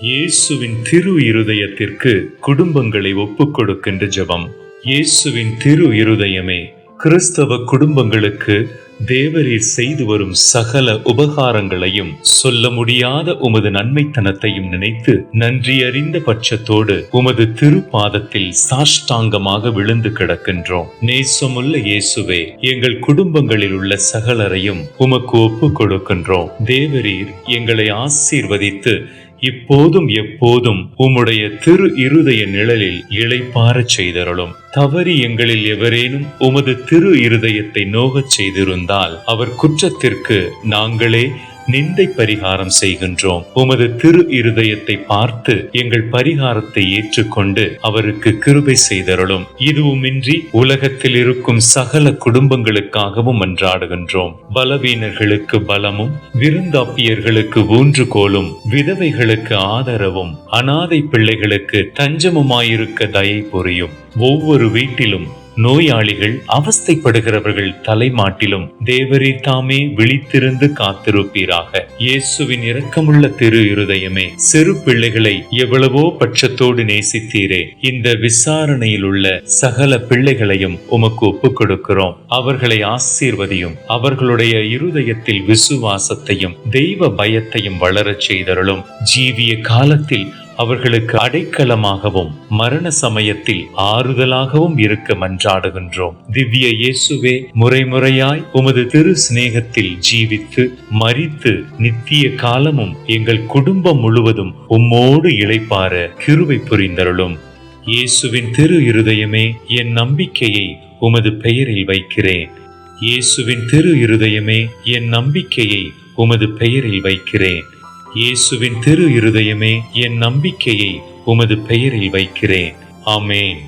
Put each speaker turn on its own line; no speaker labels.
இயேசுவின் திரு இருதயத்திற்கு குடும்பங்களை ஒப்புக் கொடுக்கின்ற ஜெபம். இயேசுவின் திரு இருதயமே, கிறிஸ்தவ குடும்பங்களுக்கு தேவரீர் செய்து வரும் சகல உபகாரங்களையும் சொல்ல முடியாத உமது நன்மைத்தனத்தையும் நினைத்து நன்றியறிந்த பட்சத்தோடு உமது திருப்பாதத்தில் சாஷ்டாங்கமாக விழுந்து கிடக்கின்றோம். நேசமுள்ள இயேசுவே, எங்கள் குடும்பங்களில் உள்ள சகலரையும் உமக்கு ஒப்புக் கொடுக்கின்றோம். தேவரீர் எங்களை ஆசீர்வதித்து இப்போதும் எப்போதும் உம்முடைய திரு இருதய நிழலில் இளைப்பாறச் செய்தருளும். தவறி எங்களில் எவரேனும் உமது திரு இருதயத்தை நோகச் செய்திருந்தால் அவர் குற்றத்திற்கு நாங்களே நிந்தை பரிகாரம் செய்கின்றோம். உமது திரு இருதயத்தை பார்த்து எங்கள் பரிகாரத்தை ஏற்றுக்கொண்டு அவருக்கு கிருபை செய்தருளும். இதுவுமின்றி உலகத்தில் இருக்கும் சகல குடும்பங்களுக்காகவும் மன்றாடுகின்றோம். பலவீனர்களுக்கு பலமும், விருந்தாப்பியர்களுக்கு ஊன்றுகோலும், விதவைகளுக்கு ஆதரவும், அனாதை பிள்ளைகளுக்கு தஞ்சமுமாயிருக்க தயை புரியும். ஒவ்வொரு வீட்டிலும் நோயாளிகள், அவஸ்தைப்படுகிறவர்கள் தலைமாட்டிலும் தேவரீர் தாமே விழித்திருந்து காத்திருப்பீராக. இயேசுவின் இரக்கமுள்ள திரு இருதயமே, சிறு பிள்ளைகளை எவ்வளவோ பட்சத்தோடு நேசித்தீரே, இந்த விசாரணையில் உள்ள சகல பிள்ளைகளையும் உமக்கு ஒப்புக் கொடுக்கிறோம். அவர்களை ஆசீர்வதியும். அவர்களுடைய இருதயத்தில் விசுவாசத்தையும் தெய்வ பயத்தையும் வளரச் செய்தருளும். ஜீவிய காலத்தில் அவர்களுக்கு அடைக்கலமாகவும் மரண சமயத்தில் ஆறுதலாகவும் இருக்க மன்றாடுகின்றோம். திவ்ய இயேசுவே, முறைமுறையாய் உமது திரு சிநேகத்தில் ஜீவித்து மரித்து நித்திய காலமும் எங்கள் குடும்பம் முழுவதும் உம்மோடு இளைப்பாற கிருபை புரிந்தருளும். இயேசுவின் திரு இருதயமே, என் நம்பிக்கையை உமது பெயரில் வைக்கிறேன். இயேசுவின் திரு இருதயமே, என் நம்பிக்கையை உமது பெயரில் வைக்கிறேன். இயேசுவின் திரு இருதயமே, என் நம்பிக்கையை உமது பெயரில் வைக்கிறேன். ஆமென்.